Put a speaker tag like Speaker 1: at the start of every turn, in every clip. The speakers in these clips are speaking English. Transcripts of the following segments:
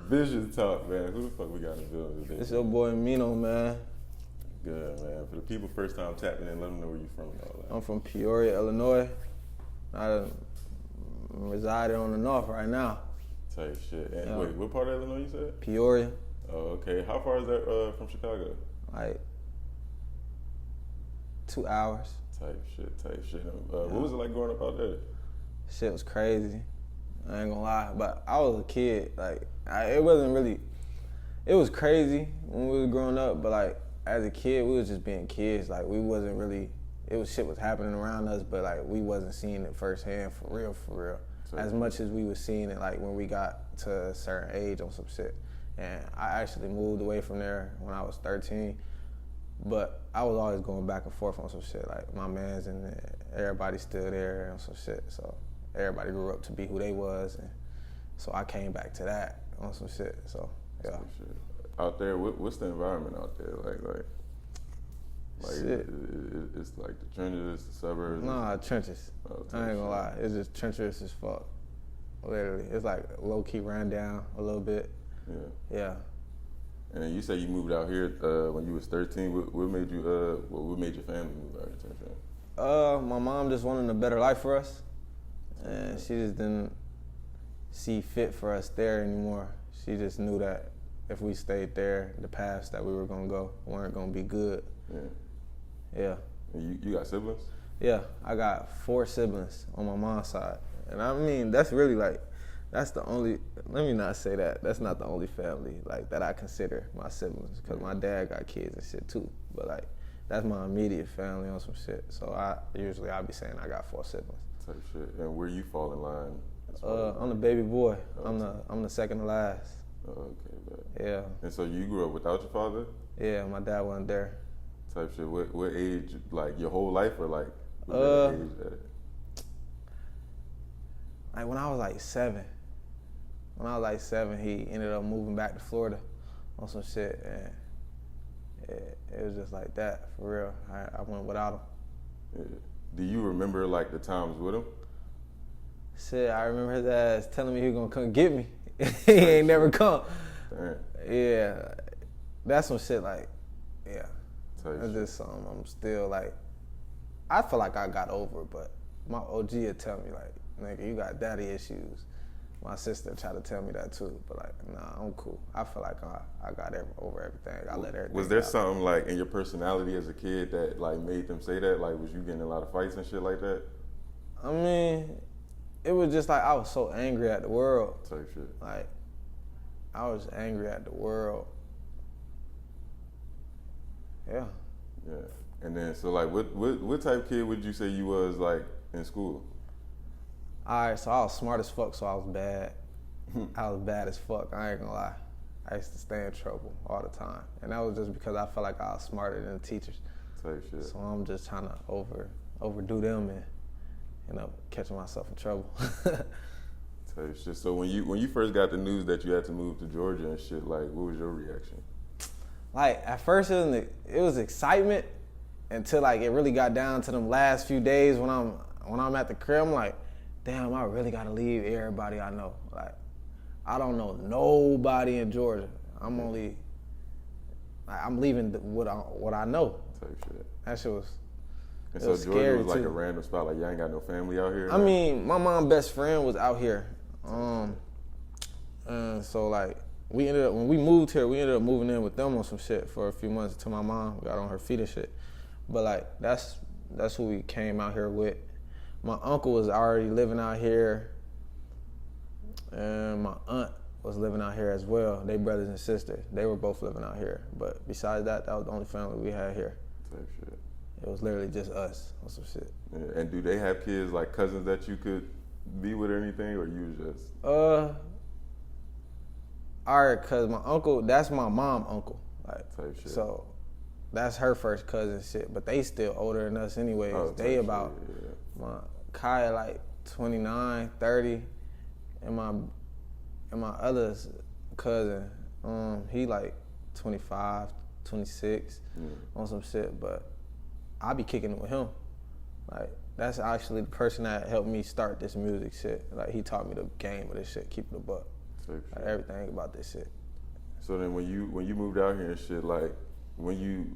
Speaker 1: Vision talk, man. Who the fuck we got in the building today?
Speaker 2: It's your boy Meno, man.
Speaker 1: Good, man. For the people first time tapping in, let them know where you from and all that.
Speaker 2: I'm from Peoria, Illinois. I reside on the north right now.
Speaker 1: Type shit. And wait, what part of Illinois you said?
Speaker 2: Peoria.
Speaker 1: Oh, okay. How far is that from Chicago?
Speaker 2: Like 2 hours.
Speaker 1: Type shit. What was it like growing up out there?
Speaker 2: Shit was crazy. I ain't gonna lie, but I was a kid. Like, it wasn't really. It was crazy when we was growing up, but like as a kid, we was just being kids. Like we wasn't really. Shit was happening around us, but like we wasn't seeing it firsthand for real.
Speaker 1: So,
Speaker 2: as much as we was seeing it like when we got to a certain age on some shit. And I actually moved away from there when I was 13, but I was always going back and forth on some shit. Like my mans and everybody still there on some shit. So everybody grew up to be who they was, and so I came back to that on some shit. So yeah.
Speaker 1: Some shit. Out there, what's the environment out there like?
Speaker 2: Shit.
Speaker 1: It's like the trenches, the suburbs.
Speaker 2: Nah, trenches. I ain't gonna lie, it's just treacherous as fuck. Literally, it's like low key ran down a little bit. Yeah.
Speaker 1: And then you say you moved out here when you was 13. What made you? What made your family move out here?
Speaker 2: My mom just wanted a better life for us, and she just didn't see fit for us there anymore. She just knew that if we stayed there, the paths that we were gonna go weren't gonna be good. Yeah.
Speaker 1: And you got siblings?
Speaker 2: Yeah, I got 4 siblings on my mom's side, and I mean that's really like. That's the only, let me not say that. That's not the only family like that I consider my siblings, because my dad got kids and shit too. But like, that's my immediate family on some shit. So I'll be saying I got 4 siblings.
Speaker 1: Type shit. And where you fall in line?
Speaker 2: I'm the baby boy. I'm the second to last.
Speaker 1: Oh, okay, bet.
Speaker 2: Yeah.
Speaker 1: And so you grew up without your father?
Speaker 2: Yeah, my dad wasn't there.
Speaker 1: Type shit. What age? Like your whole life, or like? Age
Speaker 2: like when I was like 7. When I was like 7, he ended up moving back to Florida on some shit, and it was just like that, for real. I went without him.
Speaker 1: Yeah. Do you remember like the times with him?
Speaker 2: Shit, I remember his ass telling me he was gonna come get me. He ain't never come.
Speaker 1: Damn.
Speaker 2: Yeah, that's some shit like, yeah.
Speaker 1: That's
Speaker 2: just something I'm still like, I feel like I got over it, but my OG would tell me like, nigga, you got daddy issues. My sister tried to tell me that too, but like, nah, I'm cool. I feel like I got over everything. I let everything.
Speaker 1: Was there something like in your personality as a kid that like made them say that? Like, was you getting a lot of fights and shit like that?
Speaker 2: I mean, it was just like I was so angry at the world.
Speaker 1: Type shit.
Speaker 2: Like, I was angry at the world. Yeah.
Speaker 1: Yeah. And then, so like, what type of kid would you say you was like in school?
Speaker 2: Alright, so I was smart as fuck, so I was bad. I was bad as fuck, I ain't gonna lie. I used to stay in trouble all the time. And that was just because I felt like I was smarter than the teachers.
Speaker 1: Type shit.
Speaker 2: So I'm just trying to overdo them and end up catching myself in trouble.
Speaker 1: Type shit. So when you first got the news that you had to move to Georgia and shit, like, what was your reaction?
Speaker 2: Like, at first it was excitement until like it really got down to them last few days when I'm at the crib. I'm like, damn, I really gotta leave everybody I know. Like, I don't know nobody in Georgia. I'm leaving what I know.
Speaker 1: Type shit.
Speaker 2: That shit was.
Speaker 1: And so Georgia was like a random spot. Like, you ain't got no family out here.
Speaker 2: I mean, my mom's best friend was out here, and so like when we moved here, we ended up moving in with them on some shit for a few months until my mom got on her feet and shit. But like that's who we came out here with. My uncle was already living out here, and my aunt was living out here as well. They brothers and sisters. They were both living out here. But besides that, that was the only family we had here.
Speaker 1: Type shit.
Speaker 2: It was literally just us or some shit.
Speaker 1: Yeah. And do they have kids, like cousins that you could be with or anything, or you just?
Speaker 2: All right, cause my uncle, that's my mom uncle. Like,
Speaker 1: type shit.
Speaker 2: So that's her first cousin shit. But they still older than us anyways.
Speaker 1: Oh,
Speaker 2: they about
Speaker 1: shit, yeah.
Speaker 2: My Kaya like 29, 30, and my other cousin, he like 25, 26 on some shit. But I be kicking it with him. Like, that's actually the person that helped me start this music shit. Like, he taught me the game of this shit, keep it a buck. Like, everything about this shit.
Speaker 1: So then when you moved out here and shit, like when you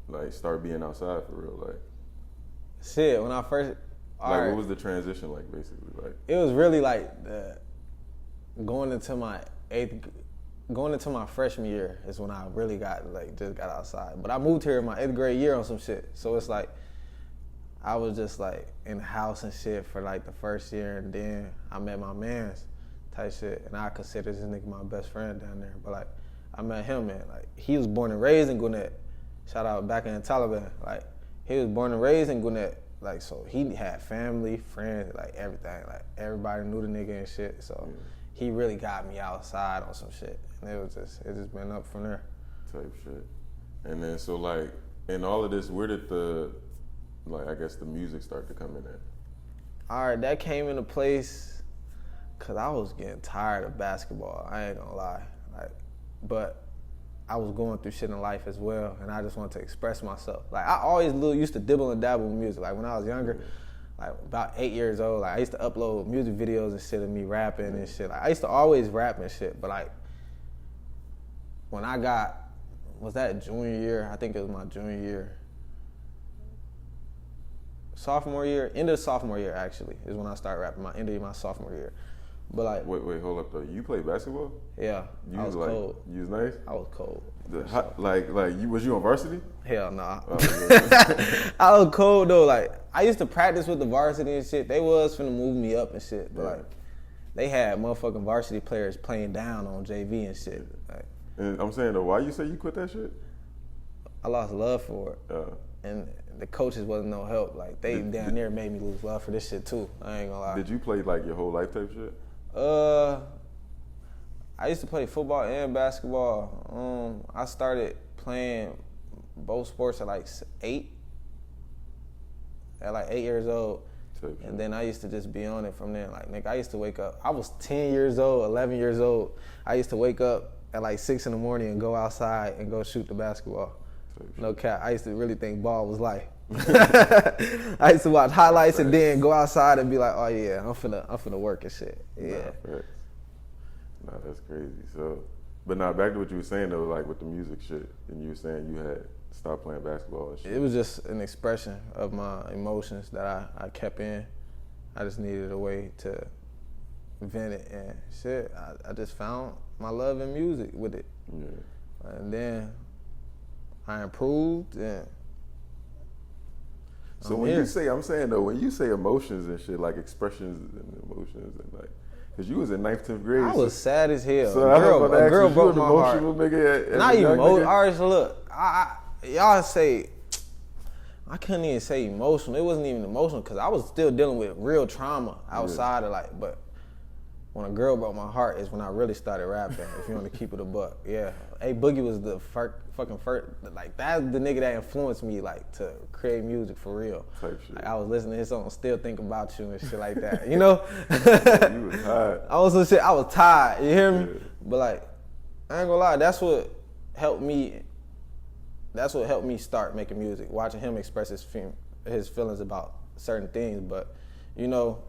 Speaker 1: like start being outside for real, like
Speaker 2: shit, when I first
Speaker 1: what was the transition like basically? Like
Speaker 2: it was really like going into my freshman year is when I really just got outside. But I moved here in my 8th grade year on some shit. So it's like I was just like in the house and shit for like the first year, and then I met my mans type shit, and I consider this nigga my best friend down there. But like I met him, and like he was born and raised in Gwinnett. Shout out back in the Taliban. Like he was born and raised in Gwinnett. Like so he had family, friends, like everything. Like everybody knew the nigga and shit. So he really got me outside on some shit. And it just been up from there.
Speaker 1: Type shit. And then so like in all of this, where did the music start to come in at?
Speaker 2: All right, that came into place because I was getting tired of basketball. I ain't gonna lie. But I was going through shit in life as well, and I just wanted to express myself. Like I always used to dibble and dabble with music. Like when I was younger, like about 8 years old, like I used to upload music videos and shit of me rapping and shit. Like I used to always rap and shit, but like when I was that junior year? I think it was my junior year. Sophomore year, end of sophomore year actually, is when I started rapping, end of my sophomore year. But like,
Speaker 1: wait, hold up though. You played basketball?
Speaker 2: Yeah, I was cold.
Speaker 1: You was nice?
Speaker 2: I was cold.
Speaker 1: Was you on varsity?
Speaker 2: Hell nah. I was cold though. Like I used to practice with the varsity and shit. They was finna move me up and shit, but like they had motherfucking varsity players playing down on JV and shit. Like,
Speaker 1: and I'm saying though, why you say you quit that shit?
Speaker 2: I lost love for it, and the coaches wasn't no help. Like they down there made me lose love for this shit too. I ain't gonna lie.
Speaker 1: Did you play like your whole life type shit?
Speaker 2: I used to play football and basketball. I started playing both sports at like 8 years old. And then I used to just be on it from there. Like, nigga, I used to wake up. I was 10 years old, 11 years old. I used to wake up at like 6 in the morning and go outside and go shoot the basketball. No cap. I used to really think ball was life. I used to watch highlights and then go outside and be like, oh yeah, I'm finna work and shit. Yeah.
Speaker 1: Nah, that's crazy. So, but back to what you were saying though, like with the music shit, and you were saying you had stopped playing basketball and shit.
Speaker 2: It was just an expression of my emotions that I kept in. I just needed a way to vent it and shit. I just found my love in music with it. Yeah. And then I improved and
Speaker 1: so when you say, I'm saying though, when you say emotions and shit, like expressions and emotions and like, cause you was in 9th, 10th grade.
Speaker 2: I was sad as hell.
Speaker 1: So a girl broke my heart. Nigga
Speaker 2: not emotional. Alright, so look, y'all say, I couldn't even say emotional. It wasn't even emotional because I was still dealing with real trauma outside of like, but when a girl broke my heart is when I really started rapping, if you want to keep it a buck. Yeah. A Boogie was the fucking first, like that's the nigga that influenced me like to create music for real.
Speaker 1: Type shit.
Speaker 2: Like, I was listening to his song, Still Think About You and shit like that, you know?
Speaker 1: You was tired.
Speaker 2: I was tired, you hear me? Yeah. But like, I ain't gonna lie, that's what helped me start making music, watching him express his feelings about certain things. But, you know,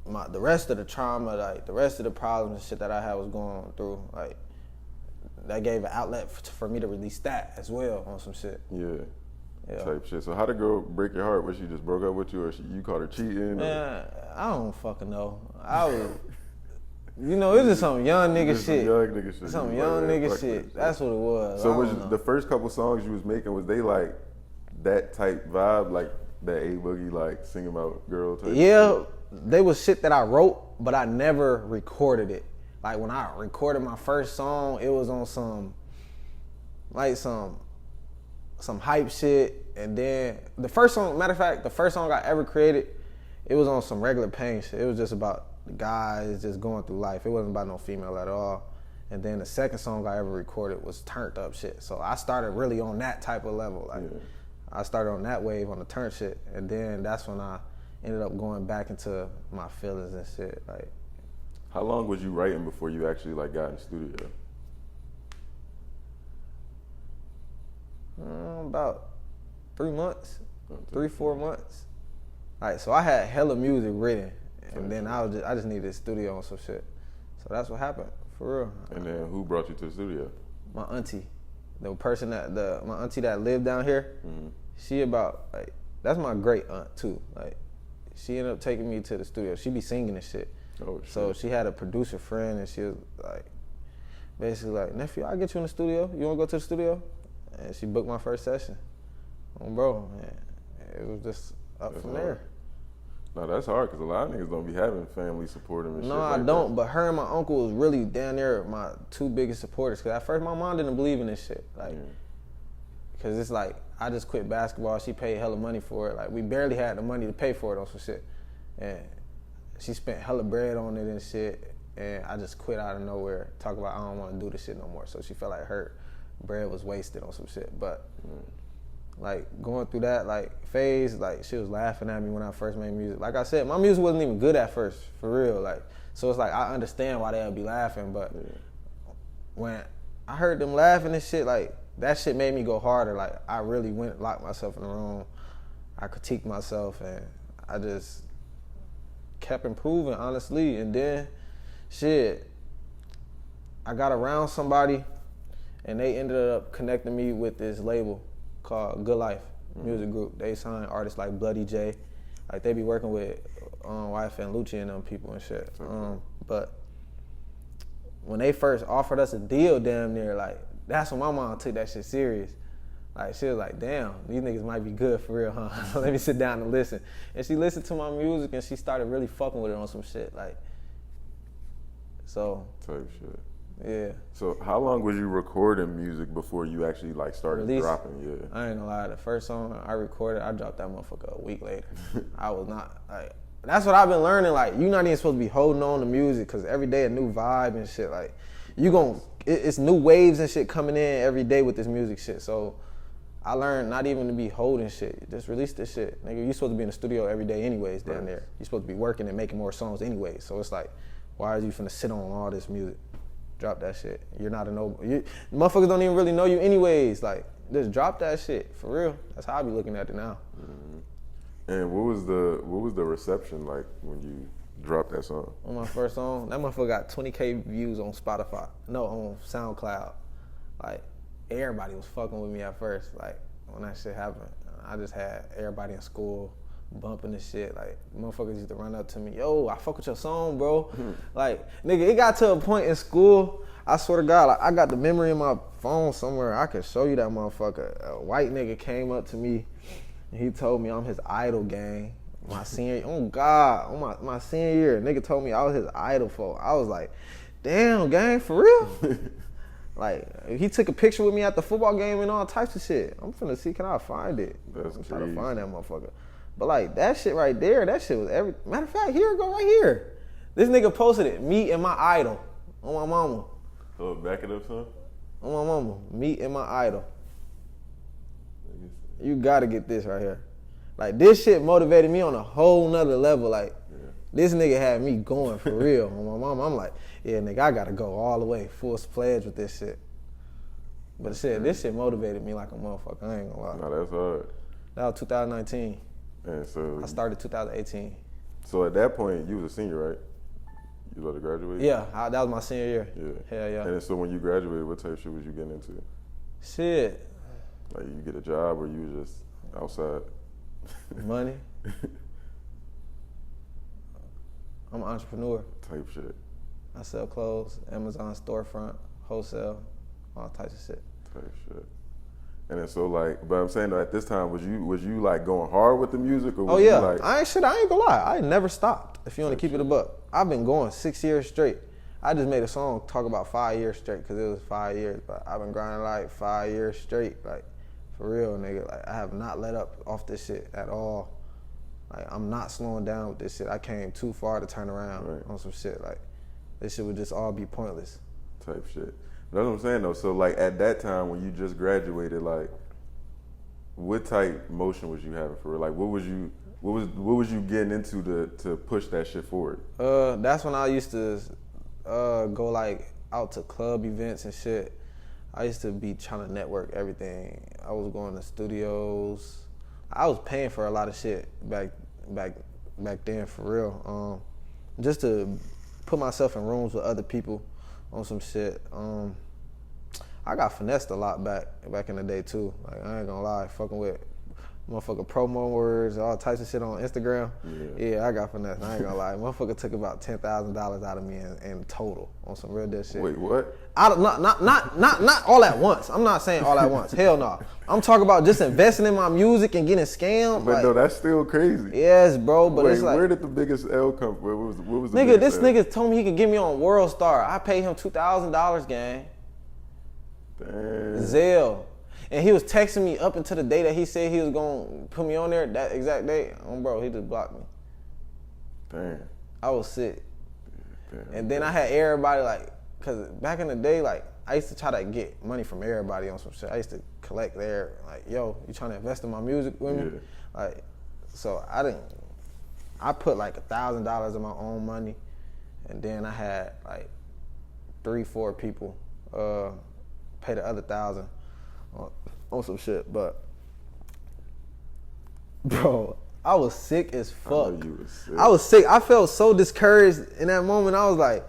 Speaker 2: the rest of the trauma, like the rest of the problems and shit that I had was going through, like that gave an outlet for me to release that as well on some shit.
Speaker 1: Yeah. Type shit. So how did the girl break your heart? Was she just broke up with you, or you caught her cheating?
Speaker 2: Man, I don't fucking know. I was, you know, it was just some young nigga shit. Some young nigga shit. That's what it was.
Speaker 1: So was the first couple songs you was making, was they like that type vibe, like that A Boogie, like sing about girl type?
Speaker 2: Yeah. They was shit that I wrote, but I never recorded it. Like when I recorded my first song, it was on some hype shit. And then the first song, matter of fact, the first song I ever created, it was on some regular pain shit. It was just about the guys just going through life. It wasn't about no female at all. And then the second song I ever recorded was turned up shit. So I started really on that type of level. Like I started on that wave on the turn shit. And then that's when I ended up going back into my feelings and shit. Like,
Speaker 1: how long was you writing before you actually like got in the studio?
Speaker 2: About 3 months, 3-4 months. Like, so I had hella music written, and then I just needed a studio on some shit. So that's what happened, for real.
Speaker 1: And then who brought you to the studio?
Speaker 2: My auntie. My auntie that lived down here, she about, like, that's my great aunt too. Like, she ended up taking me to the studio. She be singing and shit.
Speaker 1: Oh, shit.
Speaker 2: So she had a producer friend and she was like, basically like, nephew, I'll get you in the studio. You wanna go to the studio? And she booked my first session. Oh, bro, man. It was just up
Speaker 1: That's
Speaker 2: from
Speaker 1: hard.
Speaker 2: there.
Speaker 1: No, that's hard because a lot of niggas don't be having family supporting and shit.
Speaker 2: No, I
Speaker 1: like
Speaker 2: don't.
Speaker 1: that.
Speaker 2: But her and my uncle was really down there my two biggest supporters. Cause at first my mom didn't believe in this shit, like, cause it's like I just quit basketball. She paid hella money for it. Like we barely had the money to pay for it on some shit, and she spent hella bread on it and shit. And I just quit out of nowhere. Talk about I don't want to do this shit no more. So she felt like her bread was wasted on some shit. But like going through that like phase, like she was laughing at me when I first made music. Like I said, my music wasn't even good at first, for real. Like so it's like I understand why they'll be laughing, but when I heard them laughing and shit, like that shit made me go harder. Like I really went and locked myself in the room. I critiqued myself and I just kept improving, honestly. And then shit, I got around somebody and they ended up connecting me with this label called Good Life Music Group. They signed artists like Bloody J. Like they be working with Wife and Lucci and them people and shit. But when they first offered us a deal damn near, like that's when my mom took that shit serious. Like she was like, damn, these niggas might be good for real, huh? Let me sit down and listen. And she listened to my music and she started really fucking with it on some shit. Like, so.
Speaker 1: Type shit.
Speaker 2: Yeah.
Speaker 1: So how long was you recording music before you actually like started dropping? Yeah.
Speaker 2: I ain't gonna lie, the first song I recorded, I dropped that motherfucker a week later. I was not like, that's what I've been learning. Like, you're not even supposed to be holding on to music because every day a new vibe and shit. Like, it's new waves and shit coming in every day with this music shit. So I learned not even to be holding shit. Just release this shit. Nigga, you supposed to be in the studio every day anyways down there. You're supposed to be working and making more songs anyways. So it's like, why are you finna sit on all this music? Drop that shit. You're not motherfuckers don't even really know you anyways. Like, just drop that shit, for real. That's how I be looking at it now.
Speaker 1: And what was the reception like when you dropped that song?
Speaker 2: On my first song, that motherfucker got 20K views on Spotify. No, on SoundCloud. Like, everybody was fucking with me at first. Like, when that shit happened, I just had everybody in school bumping this shit. Like, motherfuckers used to run up to me, yo, I fuck with your song, bro. Like, nigga, it got to a point in school, I swear to God, like, I got the memory in my phone somewhere. I could show you that motherfucker. A white nigga came up to me and he told me I'm his idol, gang. My senior, oh God, on my senior year, nigga told me I was his idol for. I was like, damn, gang, for real? Like, he took a picture with me at the football game and all types of shit. I'm finna see, can I find it? I'm trying to find that motherfucker. But like, that shit right there, that shit was matter of fact, here it go right here. This nigga posted it, me and my idol, on my mama.
Speaker 1: Oh, back it up, son?
Speaker 2: On my mama, me and my idol. You gotta get this right here. Like, this shit motivated me on a whole nother level. Like, this nigga had me going for real. On my mama, I'm like, yeah, nigga, I gotta go all the way, full pledge with this shit. But shit, this shit motivated me like a motherfucker, I ain't gonna lie.
Speaker 1: No, that's hard.
Speaker 2: That was 2019.
Speaker 1: And so
Speaker 2: I started 2018.
Speaker 1: So at that point, you was a senior, right? You was about to graduate?
Speaker 2: Yeah, that was my senior year.
Speaker 1: Yeah.
Speaker 2: Hell yeah.
Speaker 1: And so when you graduated, what type of shit was you getting into?
Speaker 2: Shit.
Speaker 1: Like, you get a job or you was just outside?
Speaker 2: Money. I'm an entrepreneur.
Speaker 1: Type shit.
Speaker 2: I sell clothes, Amazon storefront, wholesale, all types of shit.
Speaker 1: Type shit. And then so like, but I'm saying though, at this time, was you like going hard with the music or was you like?
Speaker 2: I ain't gonna lie. I never stopped. If you want to keep it a buck, I've been going 6 years straight. I just made a song talk about 5 years straight because it was 5 years, but I've been grinding like 5 years straight, like for real, nigga. Like, I have not let up off this shit at all. Like, I'm not slowing down with this shit. I came too far to turn around on some shit. Like, this shit would just all be pointless.
Speaker 1: Type shit. That's what I'm saying though. So like at that time when you just graduated, like what type motion was you having for real? Like what was you getting into to push that shit forward?
Speaker 2: That's when I used to go like out to club events and shit. I used to be trying to network everything. I was going to studios. I was paying for a lot of shit back then for real. Just to put myself in rooms with other people on some shit. I got finessed a lot back in the day too. Like I ain't gonna lie, fucking with motherfucker promo words, all types of shit on Instagram. Yeah, I got finessed. I ain't gonna lie, motherfucker took about $10,000 out of me in total on some real deal shit.
Speaker 1: Wait, what?
Speaker 2: Not all at once. I'm not saying all at once. Hell no. I'm talking about just investing in my music and getting scammed.
Speaker 1: But
Speaker 2: like,
Speaker 1: no, that's still crazy.
Speaker 2: Yes, bro. But
Speaker 1: Wait,
Speaker 2: it's like,
Speaker 1: where did the biggest L come from? What was the
Speaker 2: nigga,
Speaker 1: biggest
Speaker 2: this
Speaker 1: L?
Speaker 2: nigga told me he could get me on World Star. I paid him $2,000, gang.
Speaker 1: Damn.
Speaker 2: Zelle. And he was texting me up until the day that he said he was gonna put me on there, that exact day. Bro, he just blocked me.
Speaker 1: Damn.
Speaker 2: I was sick.
Speaker 1: Damn.
Speaker 2: And then I had everybody like, cause back in the day, like I used to try to get money from everybody on some shit. I used to collect their like, yo, you trying to invest in my music with me?
Speaker 1: Yeah.
Speaker 2: Like, so I put like $1,000 of my own money, and then I had like 3-4 people pay the other 1,000 on some shit. But bro, I was sick as fuck.
Speaker 1: I know you was sick.
Speaker 2: I was sick. I felt so discouraged in that moment. I was like,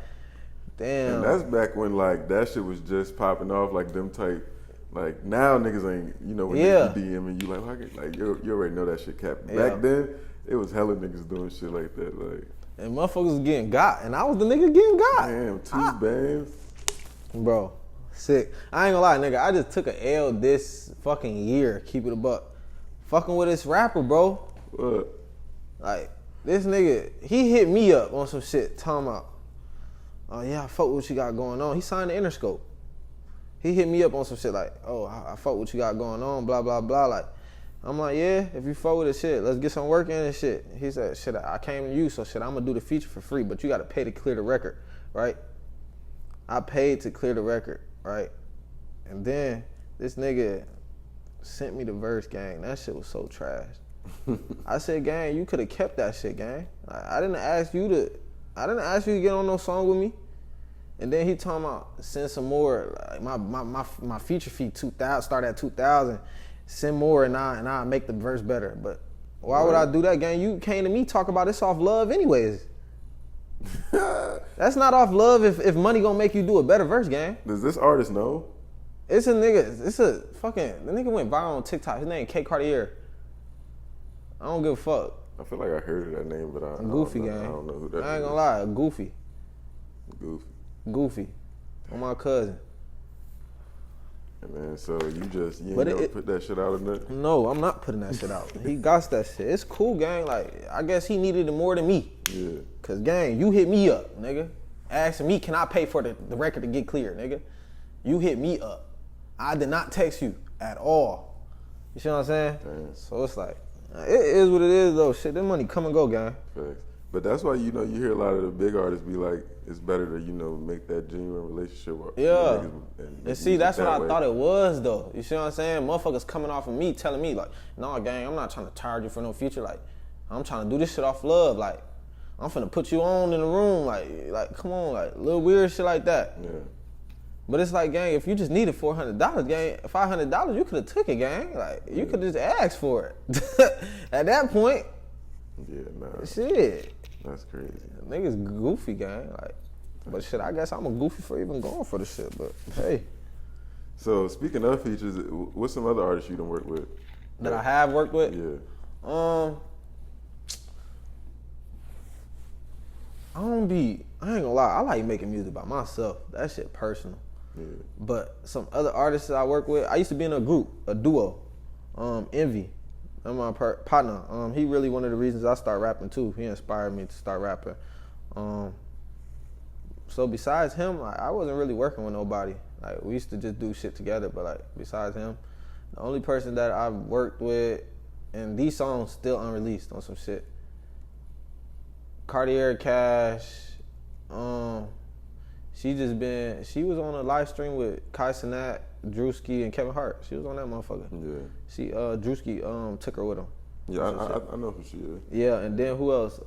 Speaker 2: damn.
Speaker 1: And that's back when like that shit was just popping off, like them type. Like now niggas ain't, you know, when
Speaker 2: Yeah.
Speaker 1: they DM and you like you already know that shit cap.
Speaker 2: Yeah.
Speaker 1: Back then, it was hella niggas doing shit like that. Like,
Speaker 2: And motherfuckers was getting got, and I was the nigga getting got.
Speaker 1: damn, 2 bands.
Speaker 2: Bro, sick. I ain't gonna lie, nigga. I just took a L this fucking year. Keep it a buck. Fucking with this rapper, bro.
Speaker 1: What?
Speaker 2: Like, this nigga, he hit me up on some shit, talking about, oh yeah, I fuck with what you got going on. He signed the Interscope. He hit me up on some shit like, oh, I fuck what you got going on, blah, blah, blah. Like, I'm like, yeah, if you fuck with it, shit, let's get some work in and shit. He said, shit, I came to you, so shit, I'm gonna do the feature for free, but you gotta pay to clear the record, right? I paid to clear the record, right? And then this nigga sent me the verse, gang. That shit was so trash. I said, gang, you could have kept that shit, gang. I didn't ask you to get on no song with me. And then he talking about send some more. Like my feature fee 2,000 start at 2,000. Send more and I make the verse better. But why would I do that, gang? You came to me talk about this off love, anyways. That's not off love if money gonna make you do a better verse, gang.
Speaker 1: Does this artist know?
Speaker 2: It's a nigga. The nigga went viral on TikTok. His name K Cartier. I don't give a fuck.
Speaker 1: I feel like I heard of that name, but I
Speaker 2: Goofy,
Speaker 1: don't know,
Speaker 2: gang.
Speaker 1: I don't know who that is.
Speaker 2: I ain't gonna lie, Goofy.
Speaker 1: Goofy.
Speaker 2: On my cousin.
Speaker 1: And man, so you ain't
Speaker 2: But
Speaker 1: never put that shit out in there?
Speaker 2: No, I'm not putting that shit out. He got that shit. It's cool, gang. Like, I guess he needed it more than me.
Speaker 1: Yeah.
Speaker 2: Cause gang, you hit me up, nigga. Asking me, can I pay for the record to get clear, nigga? You hit me up. I did not text you at all. You see what I'm saying?
Speaker 1: Damn.
Speaker 2: So it's like, it is what it is though. Shit, that money come and go, gang.
Speaker 1: Facts. But that's why, you hear a lot of the big artists be like, it's better to, make that genuine relationship.
Speaker 2: Yeah.
Speaker 1: And
Speaker 2: see, that's what I
Speaker 1: way.
Speaker 2: thought it was, though. You see what I'm saying? Motherfuckers coming off of me, telling me, like, nah, gang, I'm not trying to charge you for no future. Like, I'm trying to do this shit off love. Like, I'm finna put you on in the room. Like, come on, like, little weird shit like that.
Speaker 1: Yeah.
Speaker 2: But it's like, gang, if you just needed $400, gang, $500, you could have took it, gang. Like, you could just ask for it. At that point,
Speaker 1: Yeah, nah.
Speaker 2: shit.
Speaker 1: That's crazy.
Speaker 2: Niggas goofy, gang. Like, but shit, I guess I'm a goofy for even going for the shit. But hey,
Speaker 1: So speaking of features, what's some other artists you done worked with?
Speaker 2: that I have worked with.
Speaker 1: Yeah.
Speaker 2: I ain't gonna lie, I like making music by myself. That shit personal.
Speaker 1: Yeah.
Speaker 2: But some other artists that I work with, I used to be in a group, a duo, Envy. I'm my partner. He really one of the reasons I started rapping too. He inspired me to start rapping. So besides him, I wasn't really working with nobody. Like, we used to just do shit together, but like, besides him, the only person that I've worked with, and these songs still unreleased on some shit, Cartier Cash, she was on a live stream with Kai Cenat, Drewski, and Kevin Hart. She was on that motherfucker.
Speaker 1: Yeah.
Speaker 2: Drewski took her with him.
Speaker 1: Yeah, I know who she is.
Speaker 2: Yeah, and then who else?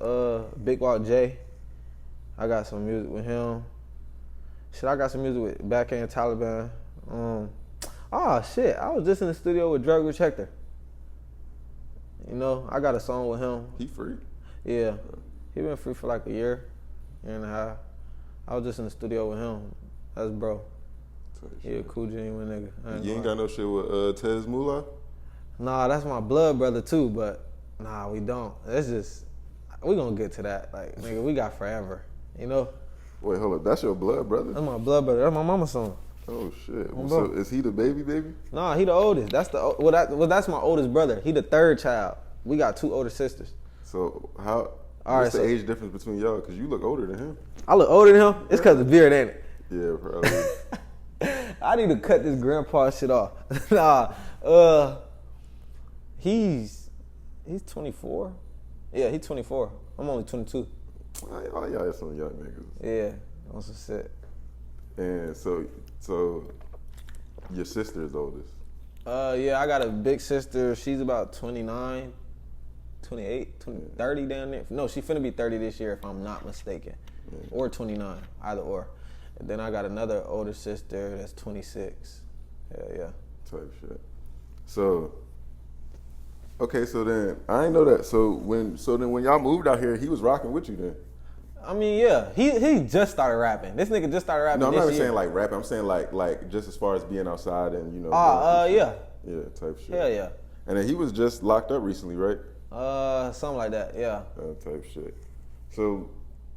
Speaker 2: Big Walk J. I got some music with him. Shit, I got some music with Backhand Taliban. Shit, I was just in the studio with Drug Rich Hector. I got a song with him.
Speaker 1: He free?
Speaker 2: Yeah. He been free for like a year and a half. I was just in the studio with him. That's bro.
Speaker 1: Type
Speaker 2: He a
Speaker 1: shit.
Speaker 2: cool, genuine nigga.
Speaker 1: You ain't got no shit with Tez Moolah?
Speaker 2: Nah, that's my blood brother too, but nah, we don't. It's just, we gonna get to that. Like, nigga, we got forever, you know?
Speaker 1: Wait, hold up. That's your blood brother?
Speaker 2: That's my blood brother. That's my mama's son.
Speaker 1: Oh, shit.
Speaker 2: bro.
Speaker 1: So is he the baby?
Speaker 2: Nah, he the oldest. That's that's my oldest brother. He the third child. We got 2 older sisters.
Speaker 1: So what's
Speaker 2: Alright,
Speaker 1: the age difference between y'all? Because you look older than him.
Speaker 2: I look older than him? It's because of beard, ain't it?
Speaker 1: Yeah, probably.
Speaker 2: I need to cut this grandpa shit off. Nah, he's 24. Yeah, he's 24. I'm only 22.
Speaker 1: All y'all are some young niggas.
Speaker 2: Yeah, on some shit.
Speaker 1: And so your sister is oldest.
Speaker 2: Yeah, I got a big sister. She's about 29, 28, 30 down there. No, she finna be 30 this year if I'm not mistaken. Or 29, either or. And then I got another older sister that's 26. Yeah.
Speaker 1: Type shit. So, okay, so then I ain't know that. So then when y'all moved out here, he was rocking with you then.
Speaker 2: I mean, yeah, he just started rapping. This nigga just started rapping.
Speaker 1: No, I'm
Speaker 2: this
Speaker 1: not even
Speaker 2: year.
Speaker 1: saying like rap. I'm saying like just as far as being outside and
Speaker 2: Yeah.
Speaker 1: Yeah, type shit.
Speaker 2: Hell yeah.
Speaker 1: And then he was just locked up recently, right?
Speaker 2: Something like that, yeah.
Speaker 1: Type shit. So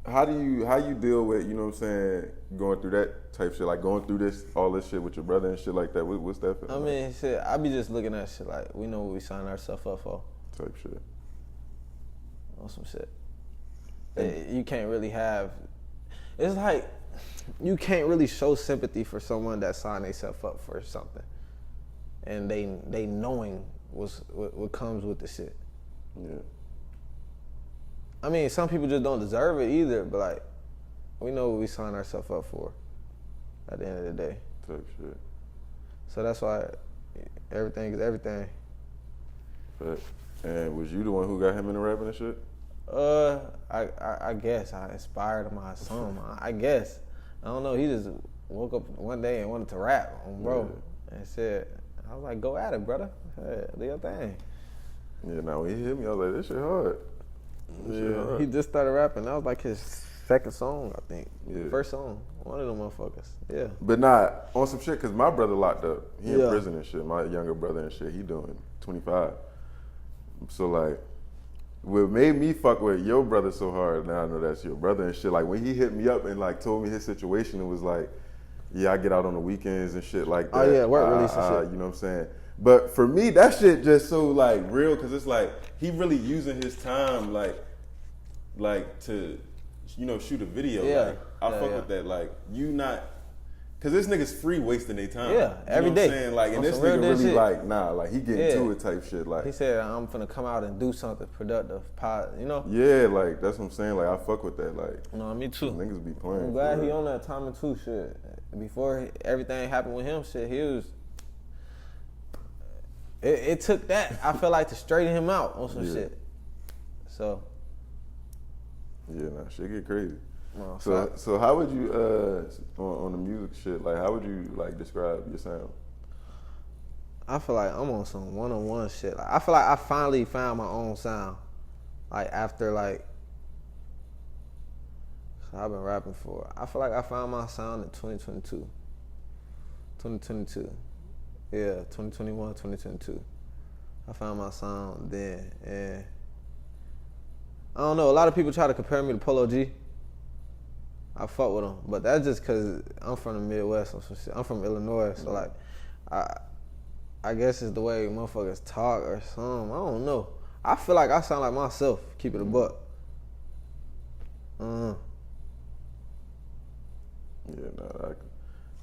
Speaker 1: how you deal with, you know what I'm saying, going through that type shit, like going through all this shit with your brother and shit like that? What's that feeling?
Speaker 2: I mean, shit, I be just looking at shit like, we know what we signed ourselves up for.
Speaker 1: Type shit.
Speaker 2: On some shit. You can't really have, it's like, you can't really show sympathy for someone that signed themselves up for something. And they knowing what comes with the shit.
Speaker 1: Yeah.
Speaker 2: I mean, some people just don't deserve it either, but like, we know what we signed ourselves up for at the end of the day.
Speaker 1: Type shit.
Speaker 2: So that's why everything is everything.
Speaker 1: But, and was you the one who got him into rapping and shit?
Speaker 2: I guess I inspired my son. I guess. I don't know. He just woke up one day and wanted to rap on bro.
Speaker 1: Yeah.
Speaker 2: And said, I was like, go at it, brother. Hey, do your thing.
Speaker 1: Yeah, now when he hit me, I was like, this shit hard.
Speaker 2: Yeah, he just started rapping. That was like his second song, I think.
Speaker 1: Yeah.
Speaker 2: First song. One of them motherfuckers. Yeah.
Speaker 1: But not on some shit, because my brother locked up. He in
Speaker 2: Yeah.
Speaker 1: prison and shit. My younger brother and shit, he doing 25. So like, what made me fuck with your brother so hard, now I know that's your brother and shit, like when he hit me up and like told me his situation, it was like, yeah, I get out on the weekends and shit like that.
Speaker 2: Oh yeah, work release and shit.
Speaker 1: You know what I'm saying? But for me, that shit just so like real, because it's like he really using his time like to, you know, shoot a video.
Speaker 2: Yeah.
Speaker 1: Like, I fuck with that. Like, you not, because this nigga's free wasting their time.
Speaker 2: Yeah, every
Speaker 1: you know
Speaker 2: day.
Speaker 1: What I'm saying? Like, and
Speaker 2: On
Speaker 1: this
Speaker 2: some real
Speaker 1: nigga
Speaker 2: dead
Speaker 1: really
Speaker 2: shit.
Speaker 1: like, nah, like he getting to it type shit. Like,
Speaker 2: He said, I'm finna come out and do something productive, you know?
Speaker 1: yeah, like that's what I'm saying. Like, I fuck with that. Like,
Speaker 2: No, me too.
Speaker 1: niggas be playing.
Speaker 2: I'm glad
Speaker 1: for
Speaker 2: he
Speaker 1: real.
Speaker 2: on that timing too, shit. Before everything happened with him, shit, he was. It took that, I feel like, to straighten him out on some shit. So.
Speaker 1: Yeah, nah, shit get crazy.
Speaker 2: No,
Speaker 1: So how would you on the music shit? Like, how would you like describe your sound?
Speaker 2: I feel like I'm on some one-on-one shit. Like, I feel like I finally found my own sound. Like, after like, I've been rapping for. I feel like I found my sound in 2022. 2022. Yeah, 2021, 2022. I found my sound then, and I don't know. A lot of people try to compare me to Polo G. I fuck with him, but that's just cause I'm from the Midwest or some shit. I'm from Illinois, so like, I guess it's the way motherfuckers talk or something. I don't know. I feel like I sound like myself. Keep it a buck.
Speaker 1: Yeah, nah,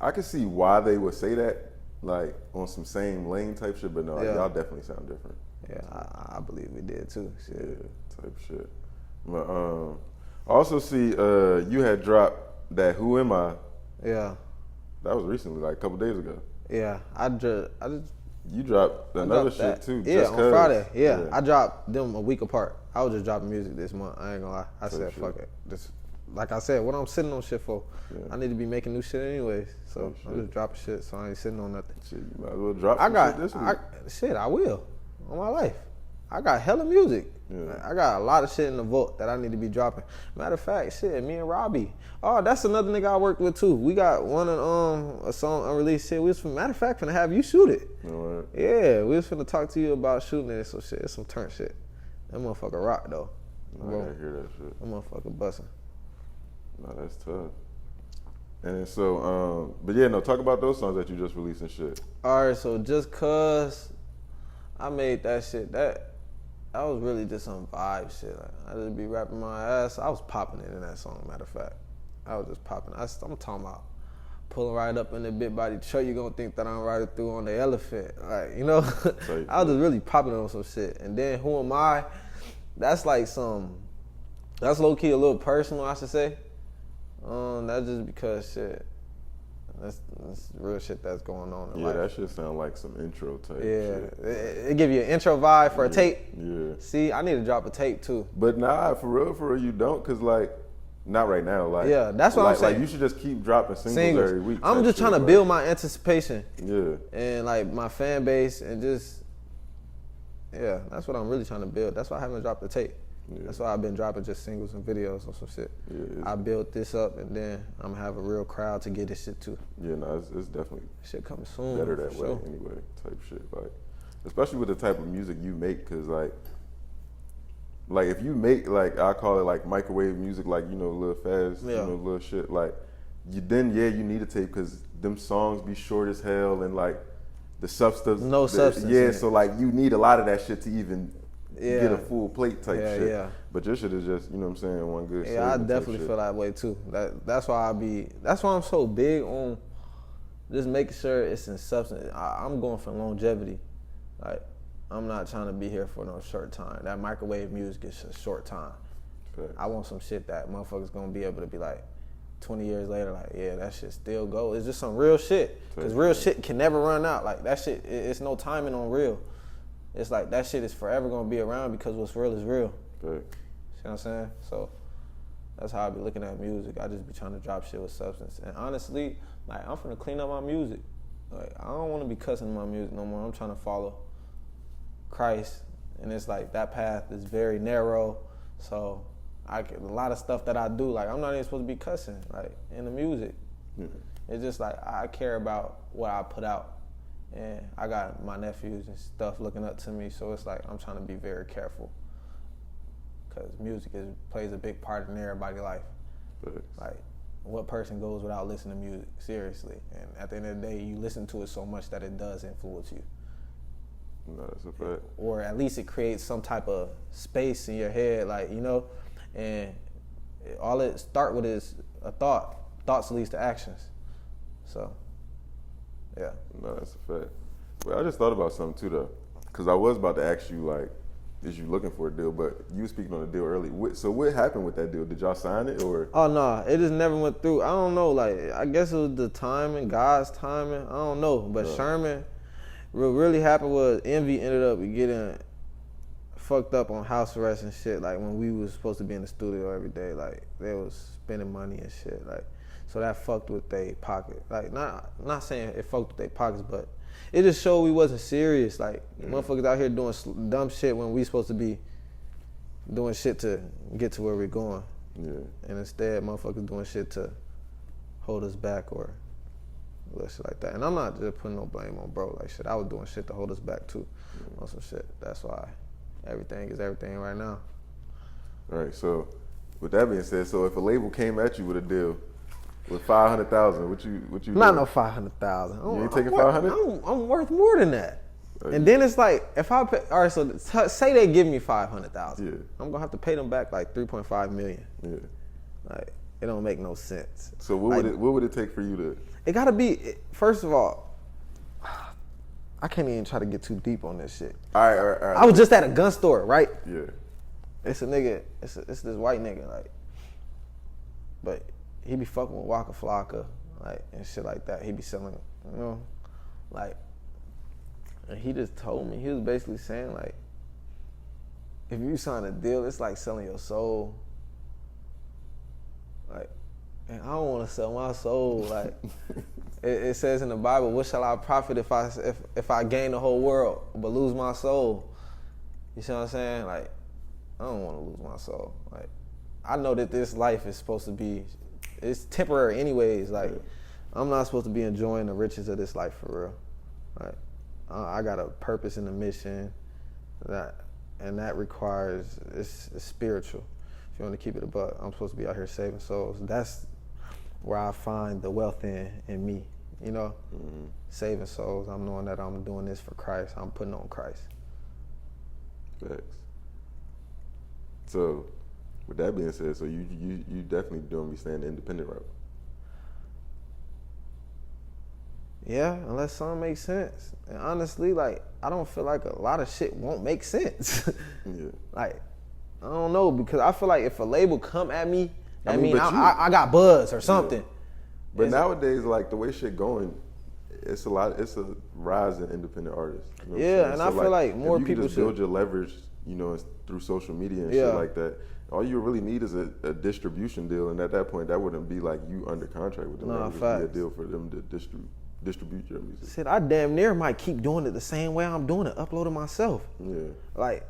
Speaker 1: I can see why they would say that, like on some same lane type shit, but no,
Speaker 2: Yeah.
Speaker 1: y'all definitely sound different.
Speaker 2: Yeah, I believe we did too. Shit.
Speaker 1: Yeah, type shit. But I also see you had dropped that "Who Am I?"
Speaker 2: Yeah,
Speaker 1: That was recently, like a couple days ago.
Speaker 2: yeah. I just
Speaker 1: You dropped another
Speaker 2: dropped
Speaker 1: shit
Speaker 2: that.
Speaker 1: too.
Speaker 2: Yeah,
Speaker 1: just
Speaker 2: on
Speaker 1: 'cause.
Speaker 2: Friday. Yeah, I dropped them a week apart. I was just dropping music this month. I ain't gonna lie. I said,
Speaker 1: shit.
Speaker 2: fuck it. Just like I said, what I'm sitting on shit for.
Speaker 1: Yeah.
Speaker 2: I need to be making new shit anyways. So
Speaker 1: Type
Speaker 2: I'm
Speaker 1: shit.
Speaker 2: just dropping shit. So I ain't sitting on nothing.
Speaker 1: Shit, you might as well drop
Speaker 2: I
Speaker 1: some
Speaker 2: got
Speaker 1: shit this week.
Speaker 2: shit. I will on my life. I got hella music.
Speaker 1: Yeah.
Speaker 2: I got a lot of shit in the vault that I need to be dropping. Matter of fact, shit, me and Robbie. Oh, that's another nigga I worked with too. We got one a song unreleased shit. We was matter of fact finna have you shoot it.
Speaker 1: Right.
Speaker 2: Yeah, we was finna talk to you about shooting it. So shit, it's some turn shit. That motherfucker rock though.
Speaker 1: I gotta hear that shit.
Speaker 2: That motherfucker busting.
Speaker 1: No, that's tough. And then so, but yeah, no, talk about those songs that you just released and shit.
Speaker 2: All right, so just cause I made that shit, that was really just some vibe shit. Like, I just be rapping my ass. I was popping it in that song, matter of fact. I was just popping. I'm talking about pulling right up in the big body truck. You gonna think that I'm riding through on the elephant. Like, you know, I was just really popping on some shit. And then Who Am I? That's like that's low key a little personal, I should say. That's just because shit. That's real shit that's going on in life.
Speaker 1: Yeah, that shit sound like some intro type
Speaker 2: shit.
Speaker 1: Yeah,
Speaker 2: it give you an intro vibe for a tape.
Speaker 1: Yeah.
Speaker 2: See, I need to drop a tape too.
Speaker 1: But nah, for real, you don't, cause like, not right now. Like,
Speaker 2: yeah, that's what I'm saying.
Speaker 1: Like, you should just keep dropping singles every week.
Speaker 2: I'm just trying to build my anticipation.
Speaker 1: Yeah.
Speaker 2: And like my fan base and just, yeah, that's what I'm really trying to build. That's why I haven't dropped a tape. Yeah. That's why I've been dropping just singles and videos or some shit. Yeah, I built this up and then I'm gonna have a real crowd to get this shit to.
Speaker 1: Yeah, no, it's definitely
Speaker 2: shit coming soon.
Speaker 1: Better that way anyway, type shit. Like, especially with the type of music you make, cause like if you make like I call it like microwave music, like you know, a little fast, you know, little shit. Like you need a tape, cause them songs be short as hell and like the substance.
Speaker 2: No substance.
Speaker 1: Yeah, so like you need a lot of that shit to even. Get a full plate type shit. Yeah. But your shit is just, you know what I'm saying, one good.
Speaker 2: Yeah, I definitely feel that way too. That's why I'm so big on just making sure it's in substance. I'm going for longevity. Like, I'm not trying to be here for no short time. That microwave music is a short time. Okay. I want some shit that motherfuckers gonna be able to be like 20 years later, like, yeah, that shit still go. It's just some real shit. Cause real shit can never run out. Like that shit, it's no timing on real. It's like that shit is forever gonna be around because what's real is real.
Speaker 1: Right.
Speaker 2: See what I'm saying? So that's how I be looking at music. I just be trying to drop shit with substance. And honestly, like I'm finna clean up my music. Like I don't wanna be cussing my music no more. I'm trying to follow Christ. And it's like that path is very narrow. So a lot of stuff that I do, like I'm not even supposed to be cussing, like in the music. Mm-hmm. It's just like I care about what I put out. And I got my nephews and stuff looking up to me, so it's like I'm trying to be very careful because music plays a big part in everybody's life. Like, what person goes without listening to music? Seriously. And at the end of the day, you listen to it so much that it does influence you.
Speaker 1: No, that's a fact.
Speaker 2: Or at least it creates some type of space in your head, like, you know, and all it start with is a thought. Thoughts leads to actions. So. Yeah.
Speaker 1: No, that's a fact. Well, I just thought about something too, though, because I was about to ask you, like, is you looking for a deal? But you were speaking on the deal early. So what happened with that deal? Did y'all sign it or?
Speaker 2: Oh no, it just never went through. I don't know. Like, I guess it was the timing, God's timing. I don't know. But Sherman, what really happened was Envy ended up getting fucked up on house arrest and shit. Like when we was supposed to be in the studio every day, like they was spending money and shit. Like. So that fucked with their pocket. Like, not saying it fucked with their pockets, but it just showed we wasn't serious. Like, motherfuckers out here doing dumb shit when we supposed to be doing shit to get to where we're going. Yeah. And instead, motherfuckers doing shit to hold us back or little shit like that. And I'm not just putting no blame on bro. Like, shit, I was doing shit to hold us back, too, on some shit. That's why everything is everything right now.
Speaker 1: All right, so with that being said, so if a label came at you with a deal, with 500,000, what you
Speaker 2: not
Speaker 1: doing?
Speaker 2: No 500,000.
Speaker 1: You ain't taking 500?
Speaker 2: I'm worth more than that. And then it's like, if I pay, all right, so say they give me 500,000, I'm gonna have to pay them back like 3.5 million. Yeah, like it don't make no sense.
Speaker 1: So what would it take for you to?
Speaker 2: It gotta be, first of all, I can't even try to get too deep on this shit.
Speaker 1: All right.
Speaker 2: I was just at a gun store, right?
Speaker 1: Yeah.
Speaker 2: It's a nigga. It's this white nigga, like, but. He be fucking with Waka Flocka, like, and shit like that. He be selling, you know, like, and he just told me, he was basically saying, like, if you sign a deal, it's like selling your soul. Like, and I don't want to sell my soul. Like, it says in the Bible, what shall I profit if I gain the whole world but lose my soul? You see what I'm saying? Like, I don't want to lose my soul. Like, I know that this life is supposed to be, it's temporary anyways. Like, I'm not supposed to be enjoying the riches of this life for real. Like, I got a purpose and a mission and that requires, it's spiritual. If you want to keep it a buck, I'm supposed to be out here saving souls. That's where I find the wealth in me, you know? Mm-hmm. Saving souls. I'm knowing that I'm doing this for Christ. I'm putting on Christ.
Speaker 1: Facts. So, with that being said, so you definitely don't be staying the independent route.
Speaker 2: Yeah, unless something makes sense. And honestly, like, I don't feel like a lot of shit won't make sense. Yeah. Like, I don't know, because I feel like if a label come at me, I I got buzz or something. Yeah.
Speaker 1: But nowadays, like, the way shit going, it's a rise in independent artists. You know
Speaker 2: yeah, and so I feel like more people
Speaker 1: just build your leverage, you know, through social media and shit like that. All you really need is a distribution deal, and at that point, that wouldn't be like you under contract with them. That would be a deal for them to distribute your music.
Speaker 2: Shit, I damn near might keep doing it the same way I'm doing it, uploading myself.
Speaker 1: Yeah.
Speaker 2: Like,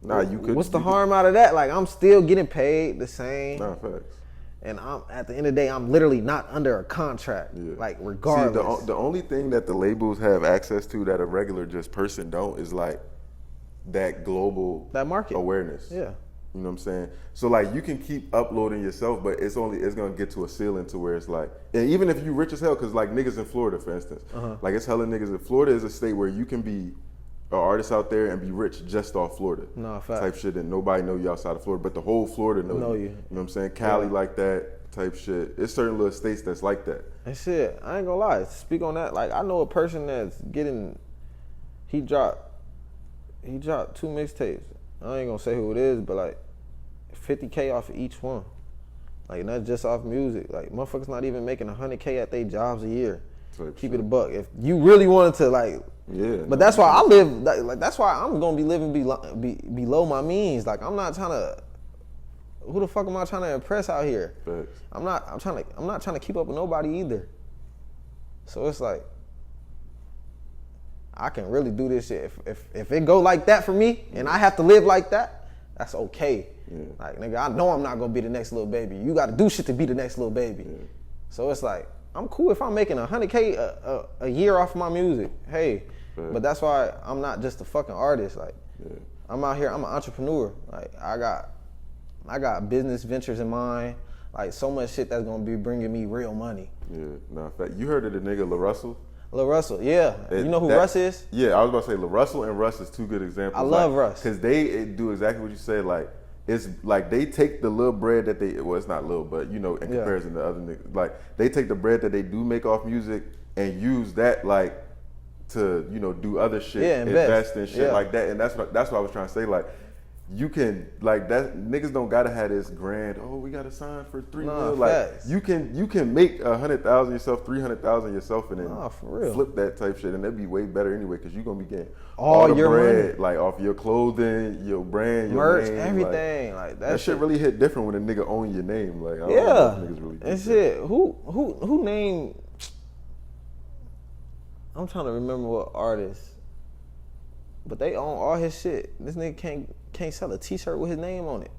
Speaker 1: you could.
Speaker 2: What's the harm out of that? Like, I'm still getting paid the same.
Speaker 1: Facts.
Speaker 2: And I'm at the end of the day, I'm literally not under a contract. Yeah. Like, regardless.
Speaker 1: See, the only thing that the labels have access to that a regular just person don't is like that global
Speaker 2: market
Speaker 1: awareness.
Speaker 2: Yeah.
Speaker 1: You know what I'm saying? So like you can keep uploading yourself, but it's gonna get to a ceiling to where it's like, and even if you rich as hell, cause like niggas in Florida, for instance, like it's hella niggas in Florida is a state where you can be an artist out there and be rich just off Florida. Type shit, and nobody know you outside of Florida, but the whole Florida know you. You know what I'm saying? Cali like that type shit. It's certain little states that's like that.
Speaker 2: And shit, I ain't gonna lie. Speak on that. Like, I know a person that's getting, he dropped 2 mixtapes. I ain't gonna say who it is, but like $50K off of each one. Like, not just off music. Like, motherfuckers not even making $100K at their jobs a year. Keep it a buck. If you really wanted to, like, but that's why I live. Like, that's why I'm gonna be living below my means. Like, I'm not trying to. Who the fuck am I trying to impress out here?
Speaker 1: Facts.
Speaker 2: I'm not trying to keep up with nobody either. So it's like, I can really do this shit. If it go like that for me, and I have to live like that, that's okay. Yeah. Like, nigga, I know I'm not gonna be the next little baby. You gotta do shit to be the next little baby. Yeah. So it's like, I'm cool if I'm making $100K a year off of my music. Hey, but that's why I'm not just a fucking artist. Like, I'm out here, I'm an entrepreneur. Like, I got business ventures in mind. Like, so much shit that's gonna be bringing me real money.
Speaker 1: Yeah, in fact, you heard of the nigga Lil Russell?
Speaker 2: Lil Russell, yeah. You know who Russ is?
Speaker 1: Yeah, I was about to say Lil Russell and Russ is two good examples.
Speaker 2: I love Russ.
Speaker 1: Because they do exactly what you said. Like, it's like they take the little bread that it's not little, but you know, in comparison to other niggas, like they take the bread that they do make off music and use that like to, you know, do other shit, invest in shit like that. And that's what I was trying to say. Like, you can, like, that niggas don't gotta have this grand, oh, we gotta sign for $3 million. Like, you can make 100,000 yourself, 300,000 yourself, and then flip that type shit, and that'd be way better anyway, because you gonna be getting all the
Speaker 2: your
Speaker 1: bread,
Speaker 2: money.
Speaker 1: Like off your clothing, your brand, your
Speaker 2: merch,
Speaker 1: name,
Speaker 2: everything. Like
Speaker 1: that shit really hit different when a nigga own your name. Like, I don't know if niggas really
Speaker 2: and shit. Who named? I'm trying to remember what artist, but they own all his shit. This nigga can't sell a T-shirt with his name on it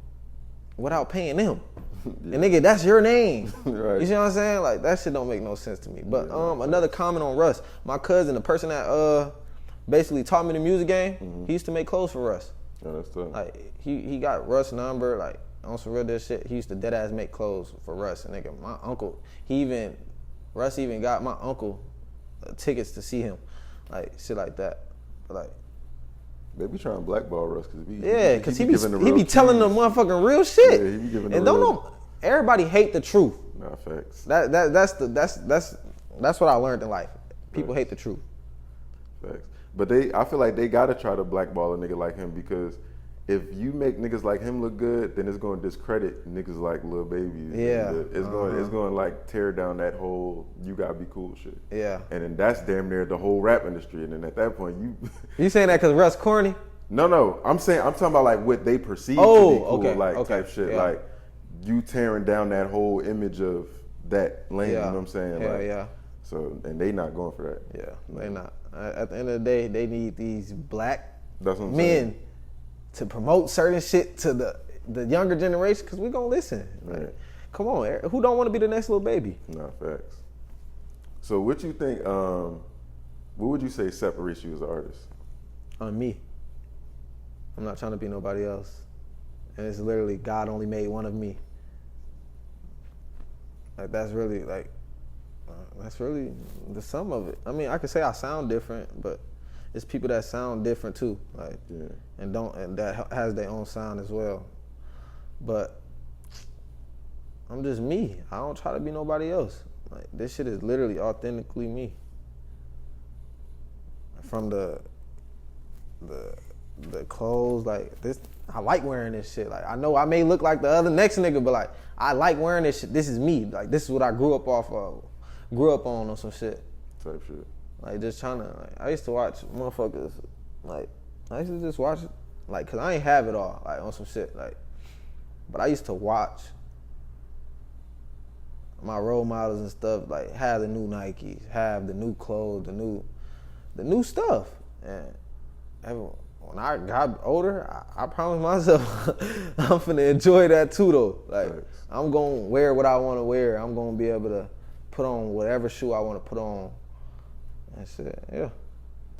Speaker 2: without paying them. And nigga, that's your name.
Speaker 1: Right.
Speaker 2: You see what I'm saying? Like, that shit don't make no sense to me. But another comment on Russ. My cousin, the person that basically taught me the music game, he used to make clothes for Russ.
Speaker 1: Yeah, that's tough.
Speaker 2: Like, he got Russ' number, like, on some real deal shit. He used to dead ass make clothes for Russ. And nigga, my uncle, Russ even got my uncle tickets to see him. Like, shit like that. But like,
Speaker 1: they be trying to blackball Russ because
Speaker 2: he be telling the motherfucking real shit. Yeah, he be giving and don't know, everybody hate the truth.
Speaker 1: Nah, facts.
Speaker 2: That's what I learned in life. People hate the truth.
Speaker 1: Facts. But I feel like they gotta try to blackball a nigga like him, because if you make niggas like him look good, then it's gonna discredit niggas like Lil Baby.
Speaker 2: Yeah.
Speaker 1: It's going like tear down that whole you gotta be cool shit.
Speaker 2: Yeah.
Speaker 1: And then that's damn near the whole rap industry. And then at that point
Speaker 2: You saying that because Russ corny?
Speaker 1: No. I'm talking about like what they perceive to be cool, type shit. Yeah. Like, you tearing down that whole image of that lane, you know what I'm saying?
Speaker 2: Hell
Speaker 1: like,
Speaker 2: yeah.
Speaker 1: So, and they not going for that.
Speaker 2: Yeah, they not. At the end of the day, they need these black
Speaker 1: That's what I'm
Speaker 2: men
Speaker 1: saying.
Speaker 2: to promote certain shit to the younger generation because we gonna listen.
Speaker 1: Right.
Speaker 2: Like, come on, who don't want to be the next little baby?
Speaker 1: Nah, facts. So what you think, what would you say separates you as an artist?
Speaker 2: On me. I'm not trying to be nobody else. And it's literally God only made one of me. Like that's really the sum of it. I mean, I could say I sound different, but it's people that sound different too, like,
Speaker 1: Yeah.
Speaker 2: and that has their own sound as well. But I'm just me. I don't try to be nobody else. Like this shit is literally authentically me. From the clothes, like this, I like wearing this shit. Like I know I may look like the other next nigga, but like I like wearing this shit. This is me. Like this is what I grew up on or some shit.
Speaker 1: Type shit.
Speaker 2: Like just trying to, like, I used to watch motherfuckers, like I used to just watch, like, cause I ain't have it all, like on some shit, like, but I used to watch my role models and stuff, like have the new Nikes, have the new clothes, the new stuff, and when I got older, I promised myself I'm finna enjoy that too though. Like
Speaker 1: Right.
Speaker 2: I'm gonna wear what I want to wear. I'm gonna be able to put on whatever shoe I want to put on. And shit, yeah.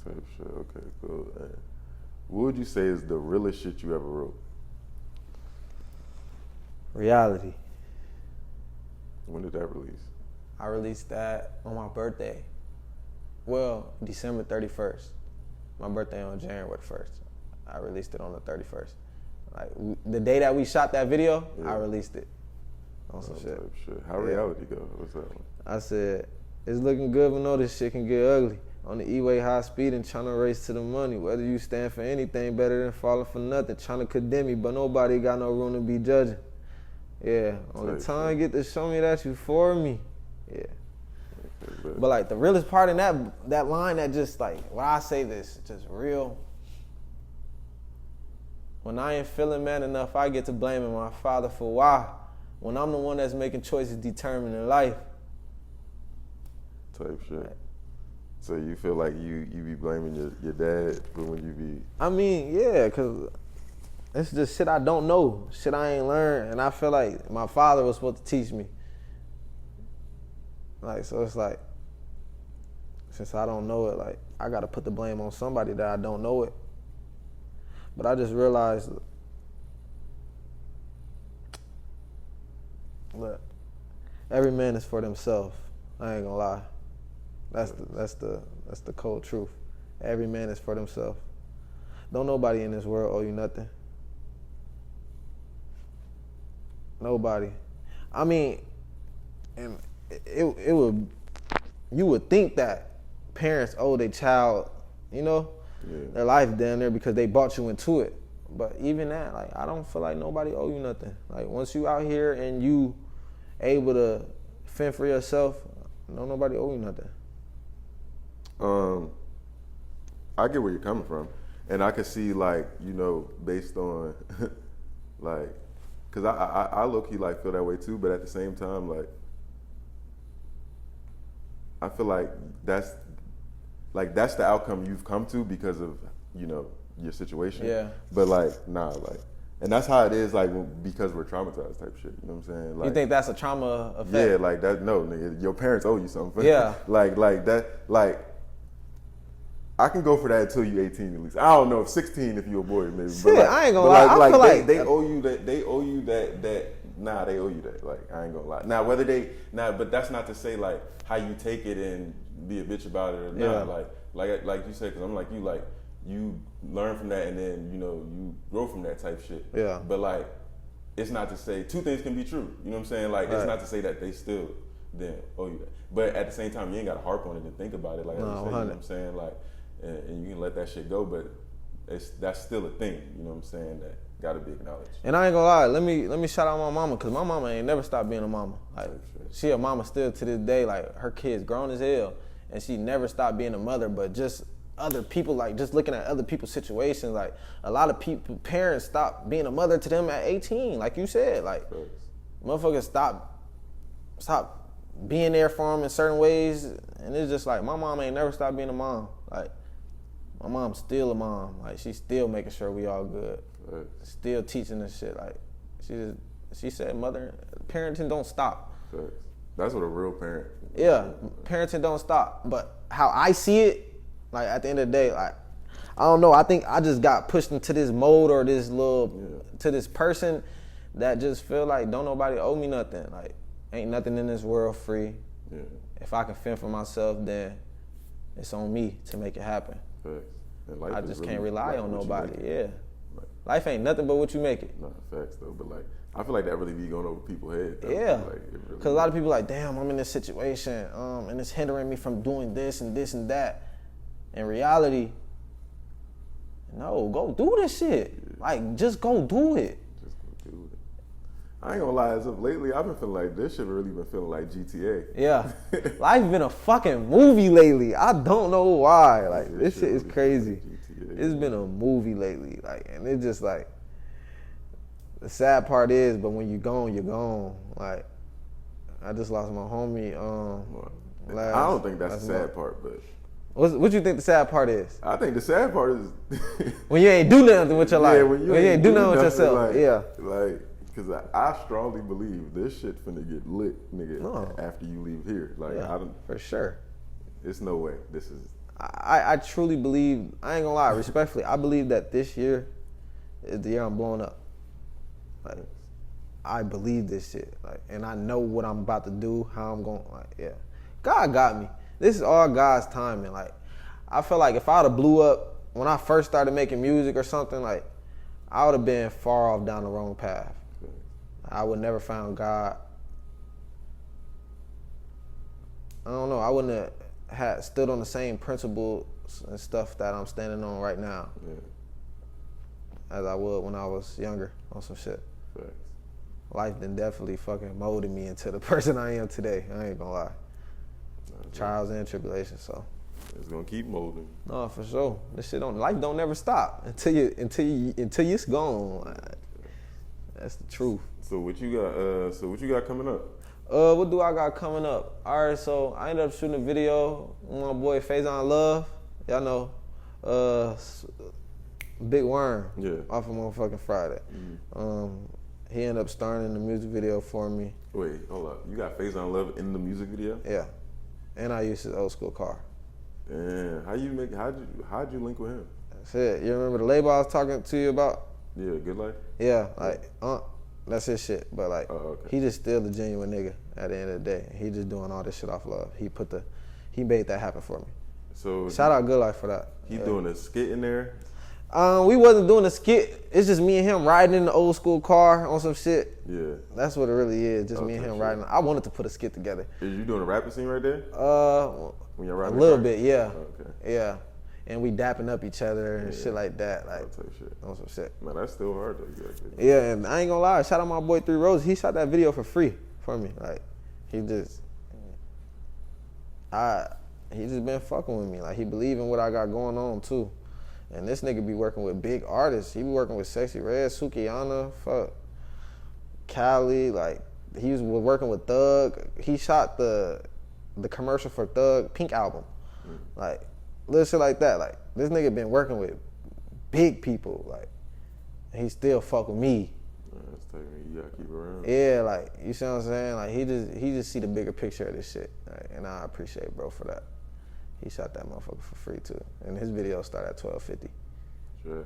Speaker 1: Type shit. Okay, cool. What would you say is the realest shit you ever wrote?
Speaker 2: Reality.
Speaker 1: When did that release?
Speaker 2: I released that on my birthday. Well, December 31st. My birthday on January 1st. I released it on the 31st. Like the day that we shot that video,
Speaker 1: Yeah.
Speaker 2: I released it on some shit.
Speaker 1: Type shit. How
Speaker 2: Yeah.
Speaker 1: reality go? What's that one?
Speaker 2: I said, it's looking good, but know this shit can get ugly. On the E-way high speed and trying to race to the money. Whether you stand for anything better than falling for nothing. Trying to condemn me, but nobody got no room to be judging. Yeah, on the
Speaker 1: Type
Speaker 2: time get to show me that you for me. Yeah.
Speaker 1: Okay, bet.
Speaker 2: But like the realest part in that line that just like, when I say this, just real. When I ain't feeling man enough, I get to blaming my father for why. When I'm the one that's making choices determining life.
Speaker 1: Type shit.
Speaker 2: Right.
Speaker 1: So you feel like you be blaming your dad for when you be...
Speaker 2: I mean, yeah, because it's just shit I don't know, shit I ain't learned, and I feel like my father was supposed to teach me. Like, so it's like, since I don't know it, like, I got to put the blame on somebody that I don't know it. But I just realized, look, every man is for themselves. I ain't gonna lie. That's the cold truth. Every man is for themselves. Don't nobody in this world owe you nothing. Nobody. I mean, and it would, you would think that parents owe their child, you know, their life down there because they brought you into it. But even that, like, I don't feel like nobody owe you nothing. Like, once you out here and you able to fend for yourself, don't nobody owe you nothing.
Speaker 1: I get where you're coming from, and I could see, like, you know, based on like, cause I low key like feel that way too, but at the same time, like, I feel like that's the outcome you've come to because of, you know, your situation.
Speaker 2: Yeah.
Speaker 1: But like, nah, like, and that's how it is, like, because we're traumatized type shit. You know what I'm saying? Like,
Speaker 2: You think that's a trauma effect?
Speaker 1: yeah, like that. No, nigga, your parents owe you something.
Speaker 2: Yeah.
Speaker 1: like that. Like, I can go for that until you 18 at least. I don't know if 16 if you're a boy maybe.
Speaker 2: Shit,
Speaker 1: but like,
Speaker 2: I ain't gonna lie. I feel like
Speaker 1: they owe you that. They owe you that. Nah, they owe you that. Like, I ain't gonna lie. Now but that's not to say like how you take it and be a bitch about it or
Speaker 2: Yeah.
Speaker 1: not. Like you said, because I'm like you learn from that and then, you know, you grow from that type shit.
Speaker 2: Yeah.
Speaker 1: But like, it's not to say two things can be true. You know what I'm saying? Like,
Speaker 2: Right.
Speaker 1: it's not to say that they still then owe you that. But at the same time, you ain't got to harp on it and think about it. Like,
Speaker 2: No,
Speaker 1: I say, you know
Speaker 2: 100.
Speaker 1: what I'm saying? Like, and you can let that shit go, but that's still a thing. You know what I'm saying? That got to be acknowledged.
Speaker 2: And I ain't gonna lie, let me shout out my mama, cause my mama ain't never stopped being a mama. Like, she a mama still to this day. Like, her kids grown as hell, and she never stopped being a mother. But just other people, like, just looking at other people's situations, like, a lot of parents stop being a mother to them at 18, like you said. Like, motherfuckers stop being there for them in certain ways, and it's just like, my mom ain't never stopped being a mom. Like, my mom's still a mom. Like, she's still making sure we all good.
Speaker 1: Facts.
Speaker 2: Still teaching this shit. Like she said, parenting don't stop.
Speaker 1: Facts. That's what a real parent.
Speaker 2: Yeah, parenting don't stop. But how I see it, like at the end of the day, like I don't know. I think I just got pushed into this mode or this to this person that just feel like don't nobody owe me nothing. Like ain't nothing in this world free.
Speaker 1: Yeah.
Speaker 2: If I can fend for myself, then it's on me to make it happen.
Speaker 1: Facts. And life
Speaker 2: I
Speaker 1: is
Speaker 2: just
Speaker 1: really
Speaker 2: can't rely on
Speaker 1: what you
Speaker 2: nobody.
Speaker 1: make it.
Speaker 2: Yeah.
Speaker 1: Like,
Speaker 2: Life ain't nothing but what you make it.
Speaker 1: nah, facts though. But like, I feel like that really be going over people's head. Though.
Speaker 2: Yeah.
Speaker 1: Like, it really
Speaker 2: Because a lot of people like, damn, I'm in this situation, and it's hindering me from doing this and this and that. In reality, no, go do this shit. Yeah. Like, just go do it.
Speaker 1: Just go do it. I ain't gonna lie, as of lately, I've been feeling like this shit really been feeling like GTA.
Speaker 2: Yeah. Life been a fucking movie lately. I don't know why. Like,
Speaker 1: Yeah,
Speaker 2: this shit is
Speaker 1: really
Speaker 2: crazy.
Speaker 1: like GTA,
Speaker 2: It's been a movie lately. Like, and it's just like, the sad part is, but when you're gone, you're gone. Like, I just lost my homie.
Speaker 1: I don't think that's the sad part, but
Speaker 2: what you think the sad part is?
Speaker 1: I think the sad part is
Speaker 2: When you ain't do nothing with your life.
Speaker 1: when you
Speaker 2: ain't do nothing with yourself.
Speaker 1: Like,
Speaker 2: yeah.
Speaker 1: Like, because I strongly believe this shit finna get lit, nigga, after you leave here. Like,
Speaker 2: Yeah, for sure.
Speaker 1: It's no way. This is.
Speaker 2: I truly believe, I ain't gonna lie, respectfully, I believe that this year is the year I'm blowing up. Like, I believe this shit. Like, and I know what I'm about to do, how I'm going. Like, yeah, God got me. This is all God's timing. Like, I feel like if I'd have blew up when I first started making music or something, like, I would have been far off down the wrong path. I would never found God. I don't know. I wouldn't have had stood on the same principles and stuff that I'm standing on right now, as I would when I was younger on some shit.
Speaker 1: Facts.
Speaker 2: Life then definitely fucking molded me into the person I am today. I ain't gonna lie. Trials and tribulations, so.
Speaker 1: It's gonna keep molding.
Speaker 2: No, for sure. This shit life don't never stop until it's gone. That's the truth.
Speaker 1: So what you got? What you got coming up?
Speaker 2: What do I got coming up? All right, so I ended up shooting a video with my boy Finessed Love. Y'all know, Big Worm.
Speaker 1: Yeah.
Speaker 2: Off of motherfucking Friday. Mm-hmm. He ended up starring in the music video for me.
Speaker 1: Wait, hold up. You got Finessed Love in the music video?
Speaker 2: Yeah. And I used his old school car.
Speaker 1: Damn. How'd you link with him?
Speaker 2: That's it. You remember the label I was talking to you about?
Speaker 1: Yeah, Good Life?
Speaker 2: Yeah, like, that's his shit. But like,
Speaker 1: okay.
Speaker 2: he just still the genuine nigga at the end of the day. He just doing all this shit off love. He made that happen for me.
Speaker 1: So
Speaker 2: shout out Good Life for that.
Speaker 1: He doing a skit in there?
Speaker 2: We wasn't doing a skit. It's just me and him riding in the old school car on some shit.
Speaker 1: Yeah.
Speaker 2: That's what it really is. Just me and him riding. I wanted to put a skit together.
Speaker 1: Is you doing a rapping scene right there?
Speaker 2: When you're riding a little bit, yeah. Okay. Yeah. And we dapping up each other and shit like that. Like, on some shit.
Speaker 1: Man, that's still hard though.
Speaker 2: Yeah, and I ain't gonna lie. Shout out my boy 3 Roses. He shot that video for free for me. Like, he just been fucking with me. Like, he believe in what I got going on too. And this nigga be working with big artists. He be working with Sexy Red, Sukiyana, Cali. Like, he was working with Thug. He shot the commercial for Thug Pink album. Like, little shit like that. Like, this nigga been working with big people. Like, and he still fuck with me.
Speaker 1: That's telling me you gotta keep it around.
Speaker 2: Yeah, like, you see what I'm saying? Like, he just see the bigger picture of this shit. Like, and I appreciate bro for that. He shot that motherfucker for free too. And his video started at $12.50. Sure.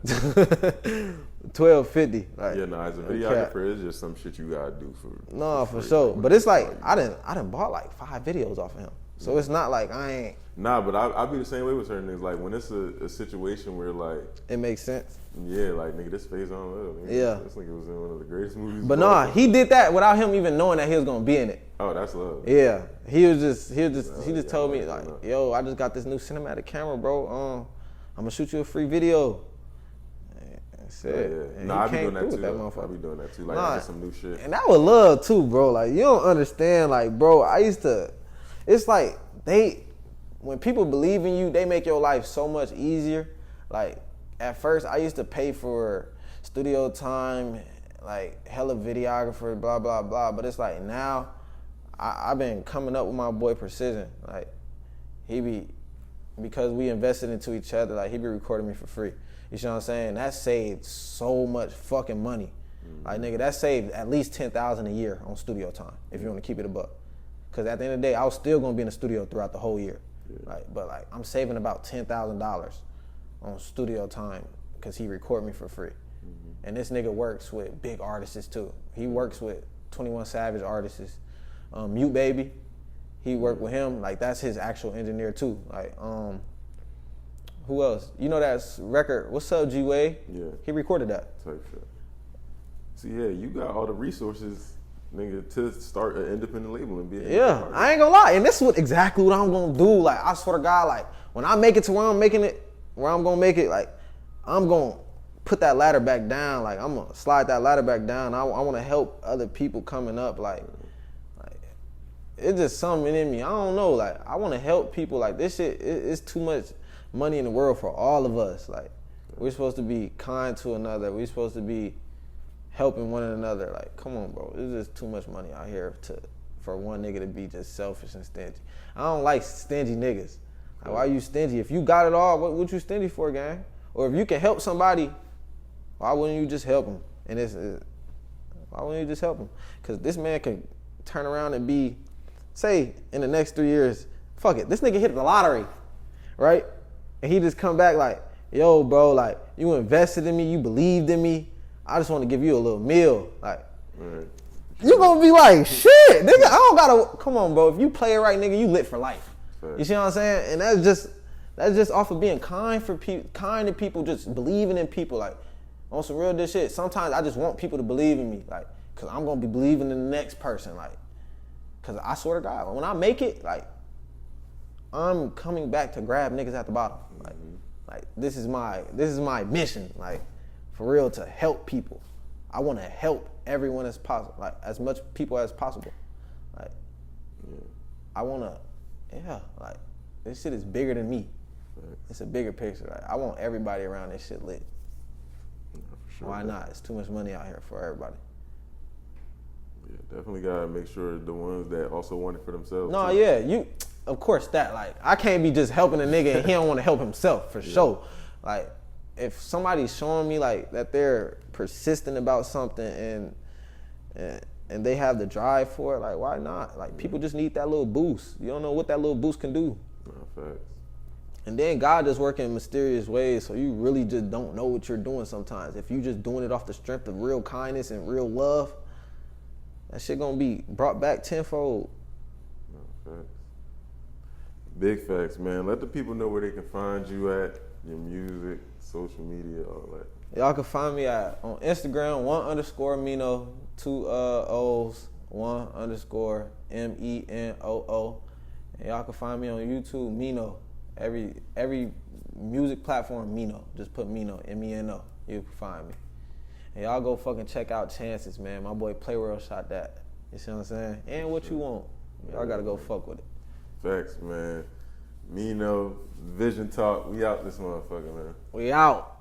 Speaker 2: $12.50. Like,
Speaker 1: yeah, no, as a videographer, it's just some shit you gotta do for.
Speaker 2: No, for sure. But it's like I done bought like 5 videos off of him. So it's not like I ain't.
Speaker 1: Nah, but I be the same way with certain things. Like when it's a situation where like
Speaker 2: it makes sense.
Speaker 1: Yeah, like nigga, this Finessed Love.
Speaker 2: Yeah,
Speaker 1: this nigga was in one of the greatest movies.
Speaker 2: But nah, he did that without him even knowing that he was gonna be in it.
Speaker 1: Oh, that's love.
Speaker 2: Yeah, he just told me like, yo, I just got this new cinematic camera, bro. I'm gonna shoot you a free video. That's it.
Speaker 1: Yeah. Nah, I be doing that too. I be doing that too. Like just some new shit.
Speaker 2: And that was love too, bro. Like you don't understand. Like, bro, it's like when people believe in you, they make your life so much easier. Like at first, I used to pay for studio time, like hella videographer, blah blah blah. But it's like now, I've been coming up with my boy Precision. Like because we invested into each other. Like he be recording me for free, You see what I'm saying? That saved so much fucking money. Like, nigga, that saved at least $10,000 a year on studio time if you want to keep it a buck. Because at the end of the day, I was still gonna be in the studio throughout the whole year. But I'm saving about $10,000 on studio time because he record me for free. And this nigga works with big artists too. He works with 21 Savage artists. Mute Baby, he worked with him. Like, that's his actual engineer too. Like, who else? You know that record, What's Up, G-Way?
Speaker 1: Yeah.
Speaker 2: He recorded that.
Speaker 1: Type shit. So yeah, you got all the resources, nigga, to start an independent label and be
Speaker 2: I ain't gonna lie. And this is exactly what I'm gonna do. Like, I swear to God, like, when I make it to where I'm making it, where I'm gonna make it, like, I'm gonna put that ladder back down. Like, I'm gonna slide that ladder back down. I wanna help other people coming up. Like, it's just something in me. I don't know. Like, I wanna help people. Like, this shit, it's too much money in the world for all of us. Like, we're supposed to be kind to another. We're supposed to be helping one another. Like, come on, bro. There's just too much money out here for one nigga to be just selfish and stingy. I don't like stingy niggas. Like, why are you stingy? If you got it all, what you stingy for, gang? Or if you can help somebody, why wouldn't you just help them? And why wouldn't you just help them? Because this man can turn around and be, say, in the next 3 years, fuck it, this nigga hit the lottery, right? And he just come back like, yo, bro, like, you invested in me, you believed in me. I just want to give you a little meal. Like, you gonna be like, shit, nigga, I don't gotta, come on, bro. If you play it right, nigga, you lit for life. You see what I'm saying? And that's just off of being kind to people, just believing in people, like, on some real good shit. Sometimes I just want people to believe in me, like, cause I'm gonna be believing in the next person, like, cause I swear to God, when I make it, like, I'm coming back to grab niggas at the bottom. Like this is my mission, like, for real, to help people. I want to help everyone as possible, like, as much people as possible. Like, I want to, like, this shit is bigger than me. It's a bigger picture. Like, I want everybody around this shit lit. Sure. Why not? It's too much money out here for everybody.
Speaker 1: Yeah, definitely gotta make sure the ones that also want it for themselves.
Speaker 2: No,
Speaker 1: too.
Speaker 2: yeah, of course that, like, I can't be just helping a nigga and he don't want to help himself, for sure. Like, if somebody's showing me, like, that they're persistent about something and they have the drive for it, like, why not? Like, people just need that little boost. You don't know what that little boost can do.
Speaker 1: Facts.
Speaker 2: And then God just working in mysterious ways, so you really just don't know what you're doing sometimes. If you just doing it off the strength of real kindness and real love, that shit gonna be brought back tenfold.
Speaker 1: Facts. Big facts, man. Let the people know where they can find you at, your music, social media, all that.
Speaker 2: Y'all can find me on Instagram, 1_Meno, 2 O's, 1_ MENOO. And y'all can find me on YouTube, Meno. Every music platform, Meno. Just put Meno, MENO. You can find me. And y'all go fucking check out Chances, man. My boy Playworld shot that. You see what I'm saying? And What You Want. Y'all gotta go fuck with it.
Speaker 1: Facts, man. Meno, Vision Talk. We out this motherfucker, man.
Speaker 2: We out.